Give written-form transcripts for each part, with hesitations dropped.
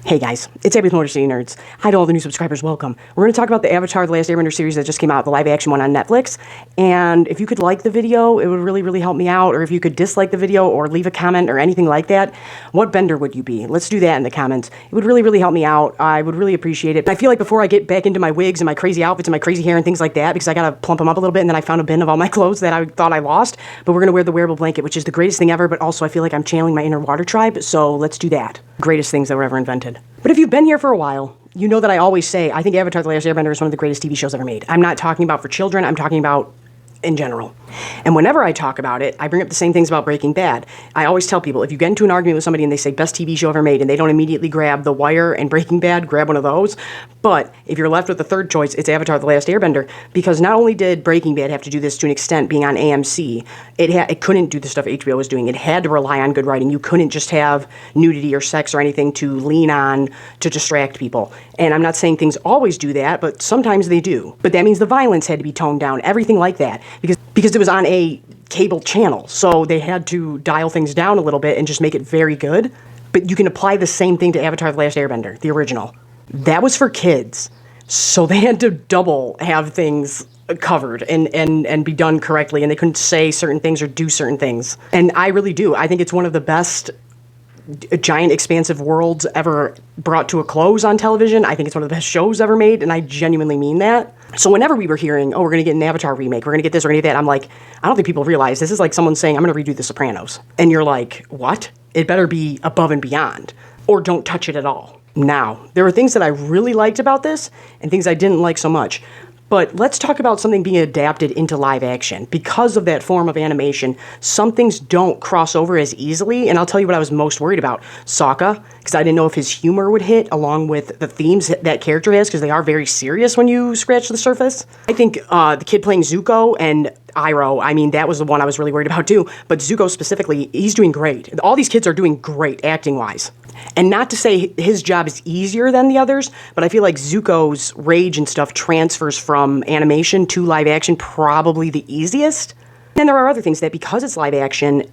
Hey guys, it's Abby with MotorCityNerds. Hi to all the new subscribers, welcome. We're going to talk about the Avatar The Last Airbender series that just came out, the live action one on Netflix. And if you could like the video, it would really help me out. Or if you could dislike the video or leave a comment or anything like that, what bender would you be? Let's do that in the comments. It would really help me out. I would really appreciate it. I feel like before I get back into my wigs and my crazy outfits and my crazy hair and things like that, because I got to plump them up a little bit, and then I found a bin of all my clothes that I thought I lost. But we're going to wear the wearable blanket, which is the greatest thing ever, but also I feel like I'm channeling my inner water tribe, so let's do that. Greatest things that were ever invented. But if you've been here for a while, you know that I always say I think Avatar The Last Airbender is one of the greatest TV shows ever made. I'm not talking about for children, I'm talking about in general. And whenever I talk about it, I bring up the same things about Breaking Bad. I always tell people, if you get into an argument with somebody and they say best TV show ever made and they don't immediately grab The Wire and Breaking Bad, grab one of those. But if you're left with the third choice, it's Avatar The Last Airbender, because not only did Breaking Bad have to do this to an extent being on AMC, it couldn't do the stuff HBO was doing. It had to rely on good writing. You couldn't just have nudity or sex or anything to lean on to distract people. And I'm not saying things always do that, but sometimes they do. But that means the violence had to be toned down, everything like that, because it was on a cable channel, so they had to dial things down a little bit and just make it very good. But you can apply the same thing to Avatar The Last Airbender, the original. That was for kids, so they had to double have things covered and be done correctly, and they couldn't say certain things or do certain things. And I really do. I think it's one of the best giant expansive worlds ever brought to a close on television. I think it's one of the best shows ever made, and I genuinely mean that. So whenever we were hearing, oh, we're going to get an Avatar remake, we're going to get this, we're going to get that, I'm like, I don't think people realize this is like someone saying, I'm going to redo The Sopranos. And you're like, what? It better be above and beyond, or don't touch it at all. Now, there were things that I really liked about this, and things I didn't like so much. But let's talk about something being adapted into live action. Because of that form of animation, some things don't cross over as easily, and I'll tell you what I was most worried about. Sokka, because I didn't know if his humor would hit along with the themes that character has, because they are very serious when you scratch the surface. I think the kid playing Zuko and Iroh, I mean, that was the one I was really worried about too, but Zuko specifically, he's doing great. All these kids are doing great acting-wise. And not to say his job is easier than the others, but I feel like Zuko's rage and stuff transfers from animation to live action probably the easiest. And there are other things that, because it's live action,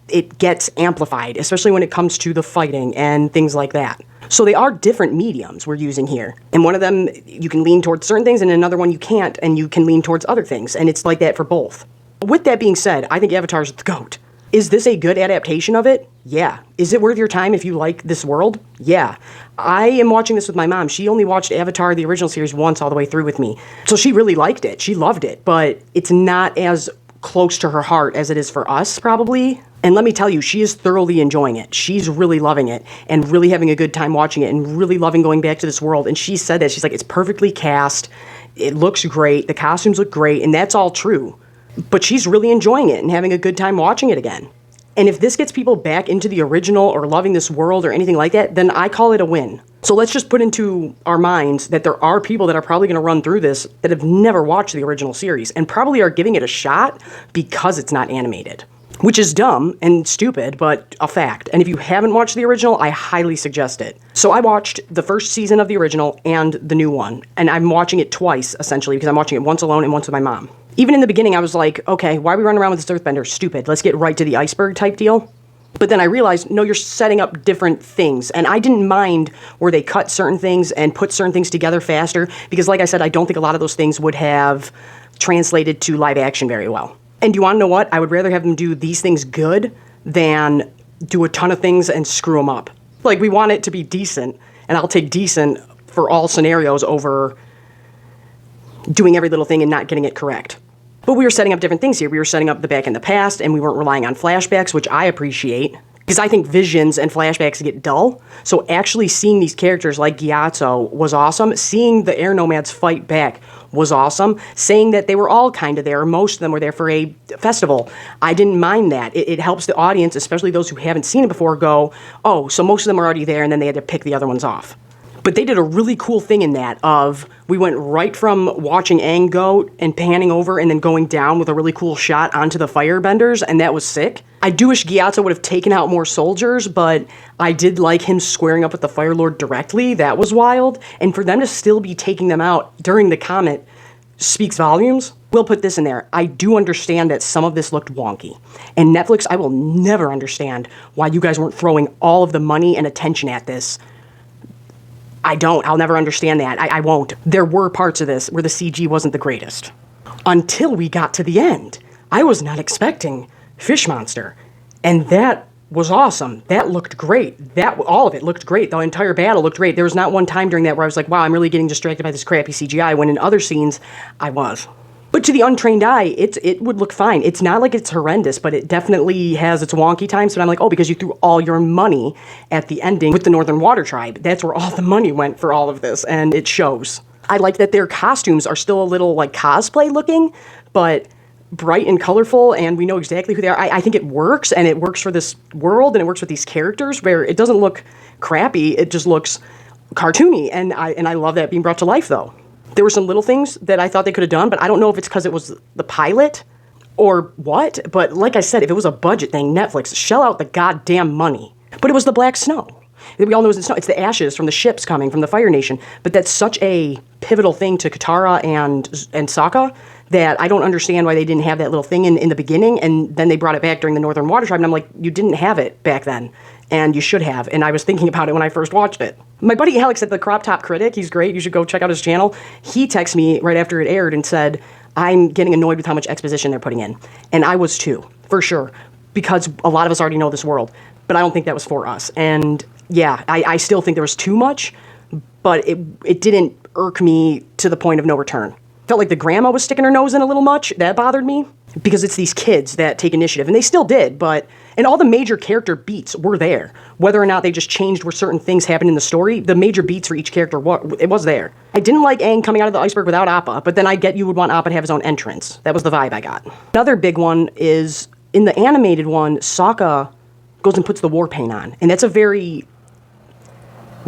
it gets amplified, especially when it comes to the fighting and things like that. So they are different mediums we're using here. And one of them, you can lean towards certain things, and another one you can't, and you can lean towards other things. And it's like that for both. With that being said, I think Avatar's the GOAT. Is this a good adaptation of it? Yeah. Is it worth your time if you like this world? Yeah. I am watching this with my mom. She only watched Avatar, the original series, once all the way through with me. So she really liked it. She loved it. But it's not as close to her heart as it is for us, probably. And let me tell you, she is thoroughly enjoying it. She's really loving it and really having a good time watching it and really loving going back to this world. And she said that. She's like, it's perfectly cast. It looks great. The costumes look great. And that's all true. But she's really enjoying it and having a good time watching it again. And if this gets people back into the original or loving this world or anything like that, then I call it a win. So let's just put into our minds that there are people that are probably going to run through this that have never watched the original series and probably are giving it a shot because it's not animated. Which is dumb and stupid, but a fact. And if you haven't watched the original, I highly suggest it. So I watched the first season of the original and the new one. And I'm watching it twice, essentially, because I'm watching it once alone and once with my mom. Even in the beginning, I was like, okay, why are we running around with this earthbender? Stupid. Let's get right to the iceberg type deal. But then I realized, no, you're setting up different things. And I didn't mind where they cut certain things and put certain things together faster. Because like I said, I don't think a lot of those things would have translated to live action very well. And do you want to know what? I would rather have them do these things good than do a ton of things and screw them up. Like, we want it to be decent, and I'll take decent for all scenarios over doing every little thing and not getting it correct. But we were setting up different things here. We were setting up the back and the past, and we weren't relying on flashbacks, which I appreciate, because I think visions and flashbacks get dull. So actually seeing these characters like Gyatso was awesome. Seeing the air nomads fight back was awesome. Saying that they were all kind of there, most of them were there for a festival, I didn't mind that. It helps the audience, especially those who haven't seen it before, go, oh, so most of them are already there, and then they had to pick the other ones off. But they did a really cool thing in that of, we went right from watching Aang go and panning over and then going down with a really cool shot onto the firebenders, and that was sick. I do wish Gyatso would have taken out more soldiers, but I did like him squaring up with the Fire Lord directly. That was wild. And for them to still be taking them out during the comet speaks volumes. We'll put this in there. I do understand that some of this looked wonky. And Netflix, I will never understand why you guys weren't throwing all of the money and attention at this I don't. I'll never understand that. I won't. There were parts of this where the CG wasn't the greatest. Until we got to the end. I was not expecting Fish Monster. And that was awesome. That looked great. All of it looked great. The entire battle looked great. There was not one time during that where I was like, wow, I'm really getting distracted by this crappy CGI, when in other scenes, I was. But to the untrained eye, it would look fine. It's not like it's horrendous, but it definitely has its wonky times. But I'm like, oh, because you threw all your money at the ending with the Northern Water Tribe. That's where all the money went for all of this, and it shows. I like that their costumes are still a little like cosplay looking, but bright and colorful, and we know exactly who they are. I think it works, and it works for this world, and it works with these characters, where it doesn't look crappy, it just looks cartoony, and I love that being brought to life, though. There were some little things that I thought they could have done, but I don't know if it's because it was the pilot or what, but like I said, if it was a budget thing, Netflix, shell out the goddamn money. But it was the black snow. We all know it's the snow. It's the ashes from the ships coming from the Fire Nation, but that's such a pivotal thing to Katara and Sokka that I don't understand why they didn't have that little thing in the beginning, and then they brought it back during the Northern Water Tribe, and I'm like, you didn't have it back then, and you should have, and I was thinking about it when I first watched it. My buddy Alex at the Crop Top Critic, he's great, you should go check out his channel, he texted me right after it aired and said, I'm getting annoyed with how much exposition they're putting in, and I was too, for sure, because a lot of us already know this world, but I don't think that was for us, and yeah, I still think there was too much, but it didn't irk me to the point of no return. Felt like the grandma was sticking her nose in a little much. That bothered me because it's these kids that take initiative, and they still did, and all the major character beats were there. Whether or not they just changed where certain things happened in the story, the major beats for each character, it was there. I didn't like Aang coming out of the iceberg without Appa, but then I get you would want Appa to have his own entrance. That was the vibe I got. Another big one is, in the animated one, Sokka goes and puts the war paint on, and that's a very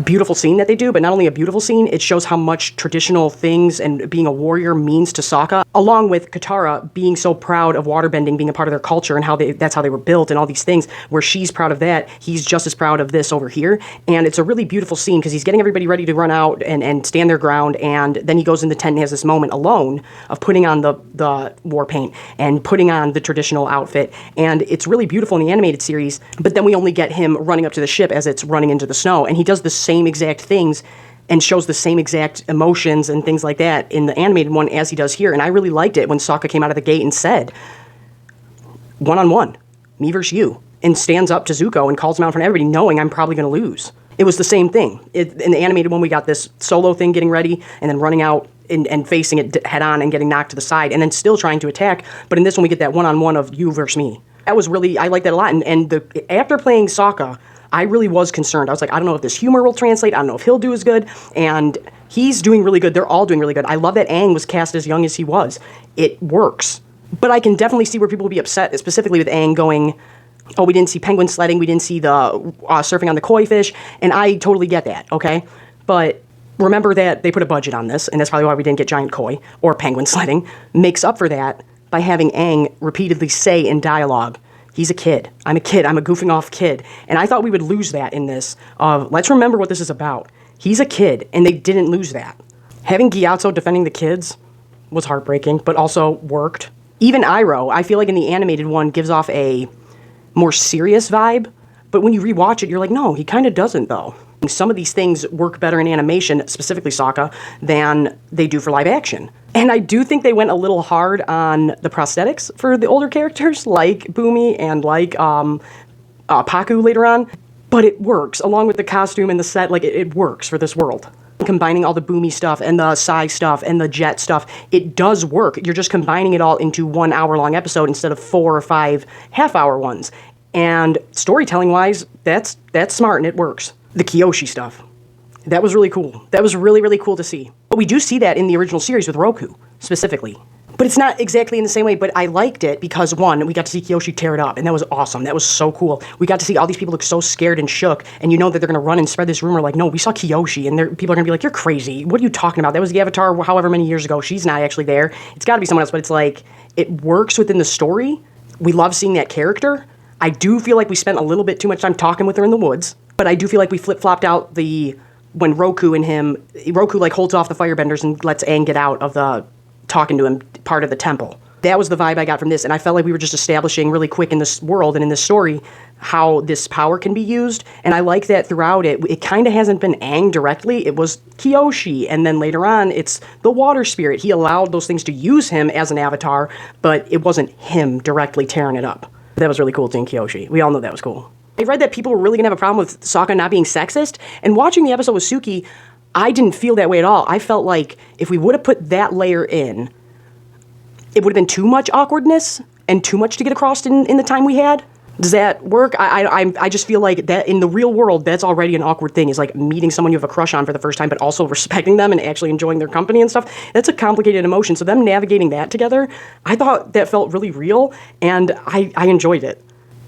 beautiful scene that they do, but not only a beautiful scene, it shows how much traditional things and being a warrior means to Sokka, along with Katara being so proud of waterbending being a part of their culture and how that's how they were built and all these things, where she's proud of that, he's just as proud of this over here, and it's a really beautiful scene because he's getting everybody ready to run out and stand their ground, and then he goes in the tent and has this moment alone of putting on the war paint and putting on the traditional outfit, and it's really beautiful in the animated series, but then we only get him running up to the ship as it's running into the snow, and he does the same exact things and shows the same exact emotions and things like that in the animated one as he does here. And I really liked it when Sokka came out of the gate and said, one-on-one, me versus you, and stands up to Zuko and calls him out in front of everybody knowing I'm probably going to lose. It was the same thing. In the animated one, we got this solo thing getting ready and then running out and facing it head on and getting knocked to the side and then still trying to attack. But in this one, we get that one-on-one of you versus me. That was really, I like that a lot. And after playing Sokka, I really was concerned. I was like, I don't know if this humor will translate. I don't know if he'll do as good. And he's doing really good. They're all doing really good. I love that Aang was cast as young as he was. It works. But I can definitely see where people will be upset, specifically with Aang going, oh, we didn't see penguin sledding. We didn't see the surfing on the koi fish. And I totally get that, okay? But remember that they put a budget on this, and that's probably why we didn't get giant koi or penguin sledding. Makes up for that by having Aang repeatedly say in dialogue, he's a kid. I'm a kid. I'm a goofing off kid. And I thought we would lose that in this. Let's remember what this is about. He's a kid, and they didn't lose that. Having Gyatso defending the kids was heartbreaking, but also worked. Even Iroh, I feel like in the animated one, gives off a more serious vibe. But when you rewatch it, you're like, no, he kind of doesn't, though. Some of these things work better in animation, specifically Sokka, than they do for live action. And I do think they went a little hard on the prosthetics for the older characters, like Boomy and like Paku later on. But it works, along with the costume and the set, like it works for this world. Combining all the Boomy stuff and the Sai stuff and the Jet stuff, it does work. You're just combining it all into 1 hour-long episode instead of 4 or 5 half-hour ones. And storytelling-wise, that's smart and it works. The Kyoshi stuff. That was really cool. That was really, really cool to see. But we do see that in the original series with Roku, specifically. But it's not exactly in the same way, but I liked it because, one, we got to see Kyoshi tear it up, and that was awesome. That was so cool. We got to see all these people look so scared and shook, and you know that they're going to run and spread this rumor like, no, we saw Kyoshi, and people are going to be like, you're crazy. What are you talking about? That was the Avatar however many years ago. She's not actually there. It's got to be someone else, but it's like, it works within the story. We love seeing that character. I do feel like we spent a little bit too much time talking with her in the woods, but I do feel like we flip-flopped out when Roku like holds off the firebenders and lets Aang get out of the talking to him part of the temple. That was the vibe I got from this, and I felt like we were just establishing really quick in this world and in this story how this power can be used, and I like that throughout it kind of hasn't been Aang directly, it was Kyoshi, and then later on, it's the water spirit. He allowed those things to use him as an avatar, but it wasn't him directly tearing it up. That was really cool, seeing Kyoshi. We all know that was cool. I read that people were really gonna have a problem with Sokka not being sexist, and watching the episode with Suki, I didn't feel that way at all. I felt like if we would have put that layer in, it would have been too much awkwardness and too much to get across in the time we had. Does that work? I just feel like that in the real world, that's already an awkward thing, is like meeting someone you have a crush on for the first time, but also respecting them and actually enjoying their company and stuff. That's a complicated emotion. So them navigating that together, I thought that felt really real, and I enjoyed it.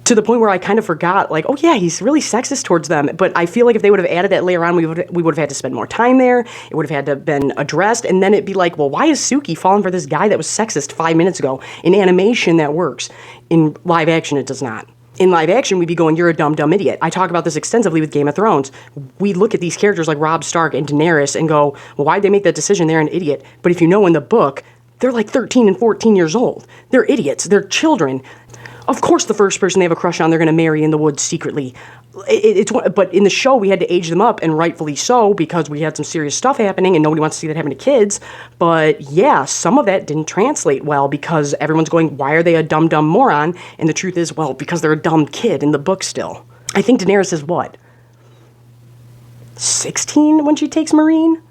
To the point where I kind of forgot, like, oh yeah, he's really sexist towards them. But I feel like if they would have added that later on, we would have had to spend more time there. It would have had to have been addressed. And then it'd be like, well, why is Suki falling for this guy that was sexist 5 minutes ago? In animation, that works. In live action, it does not. In live action, we'd be going, you're a dumb, dumb idiot. I talk about this extensively with Game of Thrones. We look at these characters like Robb Stark and Daenerys and go, well, why'd they make that decision? They're an idiot. But if you know in the book, they're like 13 and 14 years old. They're idiots. They're children. Of course, the first person they have a crush on, they're going to marry in the woods secretly. But in the show, we had to age them up, and rightfully so, because we had some serious stuff happening, and nobody wants to see that happen to kids. But yeah, some of that didn't translate well, because everyone's going, why are they a dumb, dumb moron? And the truth is, well, because they're a dumb kid in the book still. I think Daenerys is what? 16 when she takes Marine?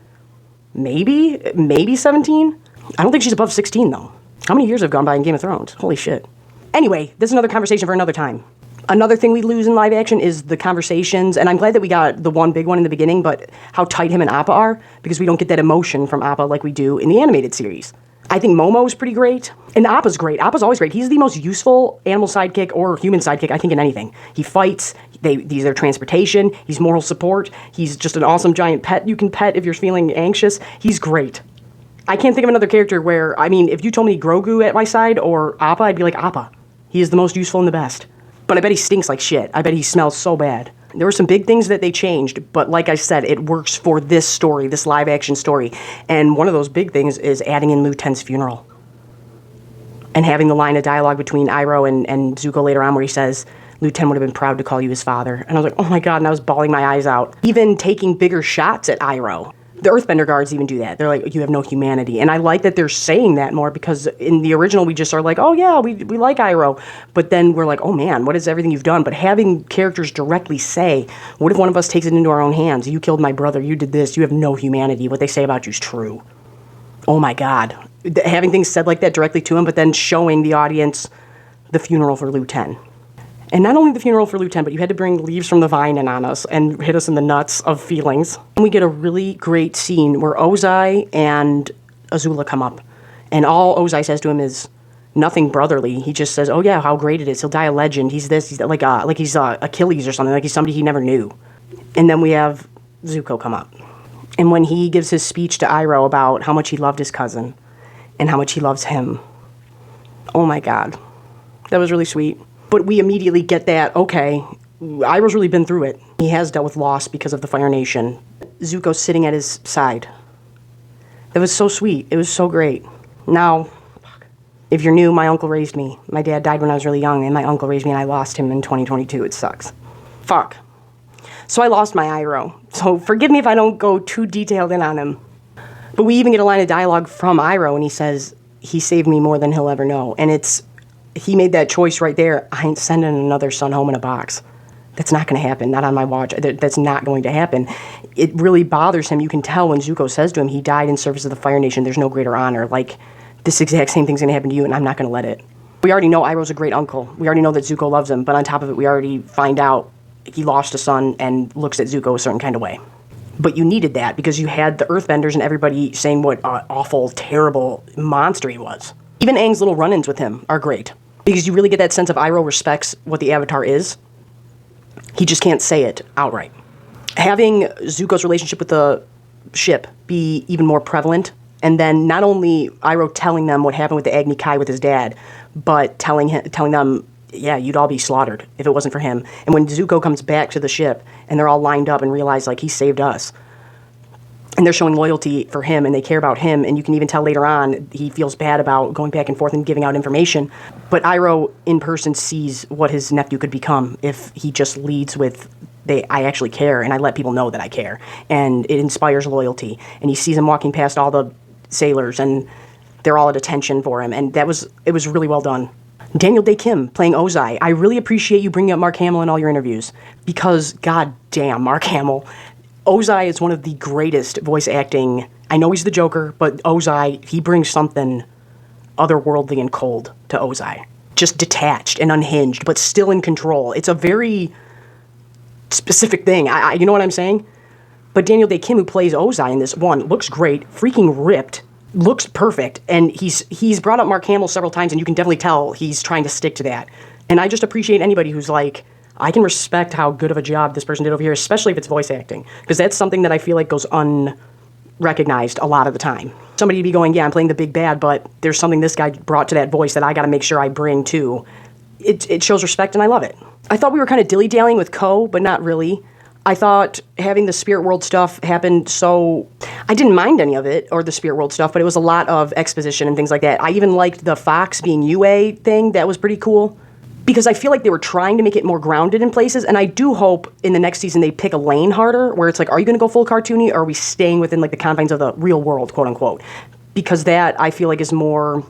Maybe 17? I don't think she's above 16, though. How many years have gone by in Game of Thrones? Holy shit. Anyway, this is another conversation for another time. Another thing we lose in live action is the conversations, and I'm glad that we got the one big one in the beginning, but how tight him and Appa are, because we don't get that emotion from Appa like we do in the animated series. I think Momo's pretty great, and Appa's great. Appa's always great. He's the most useful animal sidekick or human sidekick, I think, in anything. He fights, he's their transportation, he's moral support, he's just an awesome giant pet you can pet if you're feeling anxious. He's great. I can't think of another character where, I mean, if you told me Grogu at my side or Appa, I'd be like, Appa. He is the most useful and the best. But I bet he stinks like shit. I bet he smells so bad. There were some big things that they changed, but like I said, it works for this story, this live action story. And one of those big things is adding in Liu Ten's funeral. And having the line of dialogue between Iroh and Zuko later on where he says, Liu Ten would have been proud to call you his father. And I was like, oh my god, and I was bawling my eyes out. Even taking bigger shots at Iroh. The Earthbender guards even do that. They're like, you have no humanity. And I like that they're saying that more, because in the original, we just are like, oh yeah, we like Iroh. But then we're like, oh man, what is everything you've done? But having characters directly say, what if one of us takes it into our own hands? You killed my brother, you did this, you have no humanity. What they say about you is true. Oh my god. Having things said like that directly to him, but then showing the audience the funeral for Liu Ten. And not only the funeral for Liu Ten, but you had to bring leaves from the vine in on us and hit us in the nuts of feelings. And we get a really great scene where Ozai and Azula come up. And all Ozai says to him is nothing brotherly. He just says, oh yeah, how great it is. He'll die a legend. He's this, he's like he's Achilles or something. Like he's somebody he never knew. And then we have Zuko come up. And when he gives his speech to Iroh about how much he loved his cousin and how much he loves him. Oh my god. That was really sweet. But we immediately get that, okay, Iroh's really been through it. He has dealt with loss because of the Fire Nation. Zuko's sitting at his side. That was so sweet. It was so great. Now, if you're new, my uncle raised me. My dad died when I was really young, and my uncle raised me, and I lost him in 2022. It sucks. Fuck. So I lost my Iroh. So forgive me if I don't go too detailed in on him. But we even get a line of dialogue from Iroh, and he says, he saved me more than he'll ever know. And he made that choice right there. I ain't sending another son home in a box. That's not going to happen. Not on my watch. That's not going to happen. It really bothers him. You can tell when Zuko says to him, he died in service of the Fire Nation. There's no greater honor. Like, this exact same thing's going to happen to you, and I'm not going to let it. We already know Iroh's a great uncle. We already know that Zuko loves him. But on top of it, we already find out he lost a son and looks at Zuko a certain kind of way. But you needed that because you had the Earthbenders and everybody saying what awful, terrible monster he was. Even Aang's little run-ins with him are great. Because you really get that sense of Iroh respects what the Avatar is. He just can't say it outright. Having Zuko's relationship with the ship be even more prevalent, and then not only Iroh telling them what happened with the Agni Kai with his dad, but telling them, yeah, you'd all be slaughtered if it wasn't for him. And when Zuko comes back to the ship, and they're all lined up and realize, like, he saved us. and they're showing loyalty for him, and they care about him, and you can even tell later on he feels bad about going back and forth and giving out information. But Iroh in person sees what his nephew could become if he just leads with, I actually care, and I let people know that I care, and it inspires loyalty. And he sees him walking past all the sailors, and they're all at attention for him, and it was really well done. Daniel Day Kim playing Ozai. I really appreciate you bringing up Mark Hamill in all your interviews, because god damn, Mark Hamill. Ozai is one of the greatest voice acting. I know he's the Joker, but Ozai, he brings something otherworldly and cold to Ozai. Just detached and unhinged, but still in control. It's a very specific thing. You know what I'm saying? But Daniel Day Kim, who plays Ozai in this one, looks great, freaking ripped, looks perfect, and he's brought up Mark Hamill several times, and you can definitely tell he's trying to stick to that. And I just appreciate anybody who's like, I can respect how good of a job this person did over here, especially if it's voice acting, because that's something that I feel like goes unrecognized a lot of the time. Somebody would be going, yeah, I'm playing the big bad, but there's something this guy brought to that voice that I got to make sure I bring too. It shows respect, and I love it. I thought we were kind of dilly-dallying with Ko, but not really. I thought having the Spirit World stuff happened, so I didn't mind any of it, or the Spirit World stuff, but it was a lot of exposition and things like that. I even liked the Fox being UA thing. That was pretty cool, because I feel like they were trying to make it more grounded in places, and I do hope in the next season they pick a lane harder, where it's like, are you going to go full cartoony, or are we staying within like the confines of the real world, quote unquote? Because that, I feel like, is more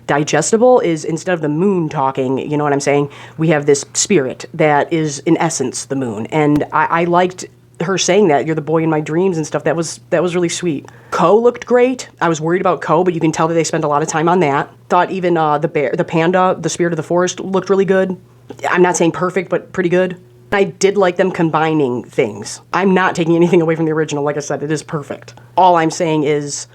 digestible, is instead of the moon talking, you know what I'm saying, we have this spirit that is in essence the moon, and I liked her saying that, you're the boy in my dreams and stuff. That was really sweet. Ko looked great. I was worried about Ko, but you can tell that they spent a lot of time on that. Thought even the panda, the spirit of the forest, looked really good. I'm not saying perfect, but pretty good. I did like them combining things. I'm not taking anything away from the original. Like I said, it is perfect. All I'm saying is,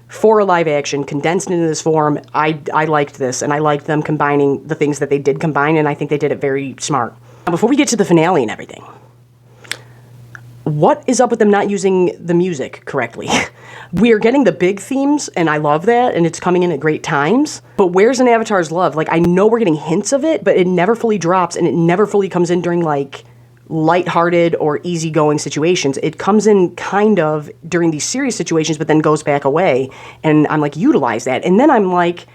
for a live action, condensed into this form, I liked this, and I liked them combining the things that they did combine, and I think they did it very smart. Now, before we get to the finale and everything, what is up with them not using the music correctly? We are getting the big themes, and I love that, and it's coming in at great times, but where's an Avatar's Love? Like, I know we're getting hints of it, but it never fully drops, and it never fully comes in during, like, lighthearted or easygoing situations. It comes in kind of during these serious situations, but then goes back away. And I'm like, utilize that. And then I'm like,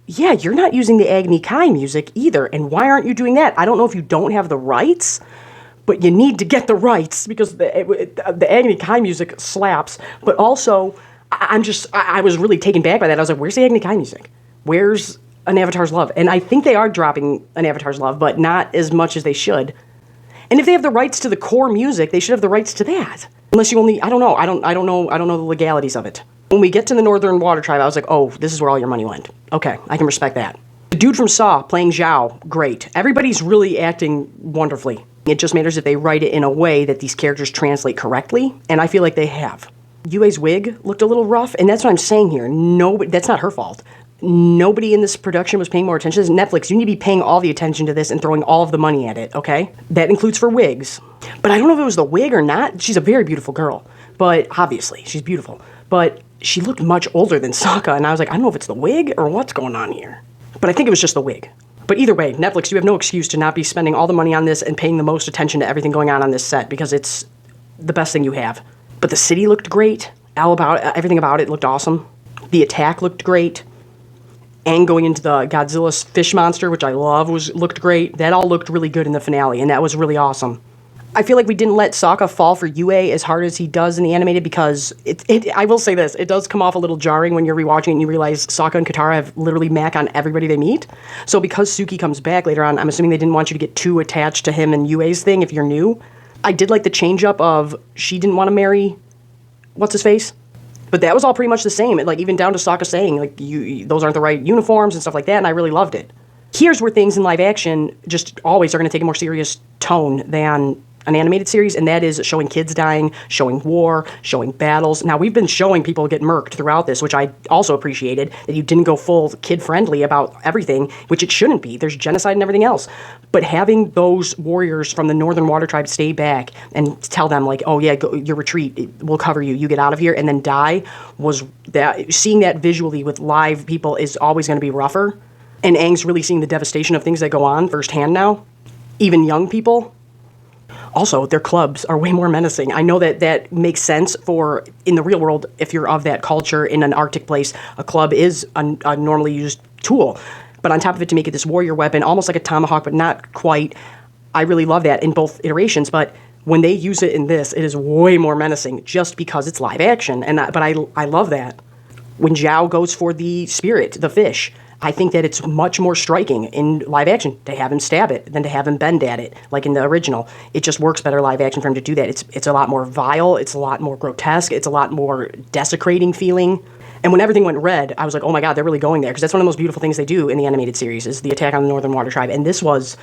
yeah, you're not using the Agni Kai music either. And why aren't you doing that? I don't know if you don't have the rights, but you need to get the rights, because the Agni Kai music slaps. But also, I was really taken back by that. I was like, where's the Agni Kai music? Where's an Avatar's Love? And I think they are dropping an Avatar's Love, but not as much as they should. And if they have the rights to the core music, they should have the rights to that. Unless you only, I don't know the legalities of it. When we get to the Northern Water Tribe, I was like, oh, this is where all your money went. Okay, I can respect that. The dude from Saw playing Zhao, great. Everybody's really acting wonderfully. It just matters if they write it in a way that these characters translate correctly, and I feel like they have. Yue's wig looked a little rough, and that's what I'm saying here. Nobody, that's not her fault. Nobody in this production was paying more attention. This is Netflix. You need to be paying all the attention to this and throwing all of the money at it, okay? That includes for wigs. But I don't know if it was the wig or not. She's a very beautiful girl. But obviously, she's beautiful. But she looked much older than Sokka, and I was like, I don't know if it's the wig or what's going on here. But I think it was just the wig. But either way, Netflix, you have no excuse to not be spending all the money on this and paying the most attention to everything going on this set, because it's the best thing you have. But the city looked great. Everything about it looked awesome. The attack looked great. And going into the Godzilla's fish monster, which I love, looked great. That all looked really good in the finale, and that was really awesome. I feel like we didn't let Sokka fall for Yue as hard as he does in the animated, because I will say this, it does come off a little jarring when you're rewatching it and you realize Sokka and Katara have literally mac on everybody they meet. So because Suki comes back later on, I'm assuming they didn't want you to get too attached to him and Yue's thing if you're new. I did like the change up of she didn't want to marry what's-his-face. But that was all pretty much the same, like even down to Sokka saying, like, those aren't the right uniforms and stuff like that, and I really loved it. Here's where things in live action just always are going to take a more serious tone than an animated series, and that is showing kids dying, showing war, showing battles. Now, we've been showing people get murked throughout this, which I also appreciated, that you didn't go full kid-friendly about everything, which it shouldn't be. There's genocide and everything else. But having those warriors from the Northern Water Tribe stay back and tell them, like, oh, yeah, go, your retreat, we'll cover you, you get out of here, and then die, seeing that visually with live people is always going to be rougher. And Aang's really seeing the devastation of things that go on firsthand now. Even young people. Also, their clubs are way more menacing. I know that that makes sense for in the real world. If you're of that culture in an Arctic place, a club is a normally used tool. But on top of it, to make it this warrior weapon, almost like a tomahawk, but not quite. I really love that in both iterations. But when they use it in this, it is way more menacing just because it's live action. But I love that. When Zhao goes for the spirit, the fish, I think that it's much more striking in live action to have him stab it than to have him bend at it, like in the original. It just works better live action for him to do that. It's a lot more vile, it's a lot more grotesque, it's a lot more desecrating feeling. And when everything went red, I was like, oh my god, they're really going there, because that's one of the most beautiful things they do in the animated series, is the attack on the Northern Water Tribe, and this was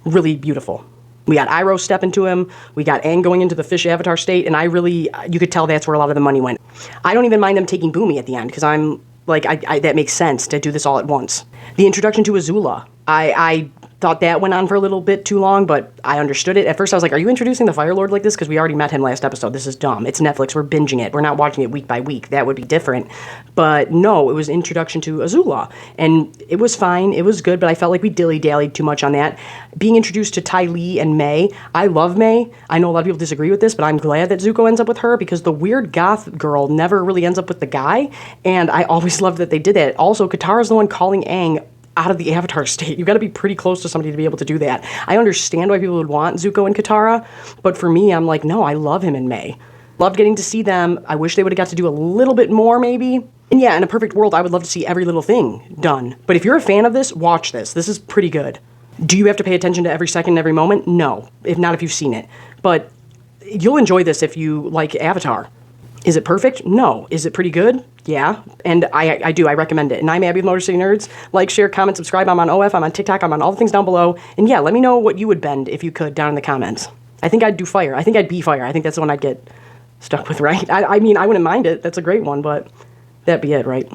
really beautiful. We got Iroh stepping to him, we got Aang going into the fish avatar state, and you could tell that's where a lot of the money went. I don't even mind them taking Boomy at the end, because I'm like, that makes sense to do this all at once. The introduction to Azula, I thought that went on for a little bit too long, but I understood it. At first I was like, are you introducing the Fire Lord like this? Because we already met him last episode. This is dumb. It's Netflix. We're binging it. We're not watching it week by week. That would be different. But no, it was introduction to Azula. And it was fine. It was good, but I felt like we dilly-dallied too much on that. Being introduced to Ty Lee and May. I love May. I know a lot of people disagree with this, but I'm glad that Zuko ends up with her, because the weird goth girl never really ends up with the guy. And I always loved that they did that. Also, Katara's the one calling Aang out of the Avatar state. You've got to be pretty close to somebody to be able to do that. I understand why people would want Zuko and Katara, but for me, I'm like, no, I love him and May. Loved getting to see them. I wish they would have got to do a little bit more, maybe. And yeah, in a perfect world, I would love to see every little thing done. But if you're a fan of this, watch this. This is pretty good. Do you have to pay attention to every second, every moment? No. If not, if you've seen it. But you'll enjoy this if you like Avatar. Is it perfect? No. Is it pretty good? Yeah. And I do. I recommend it. And I'm Abby with MotorCityNerds. Like, share, comment, subscribe. I'm on OF. I'm on TikTok. I'm on all the things down below. And yeah, let me know what you would bend if you could down in the comments. I think I'd do fire. I think I'd be fire. I think that's the one I'd get stuck with, right? I mean, I wouldn't mind it. That's a great one, but that'd be it, right?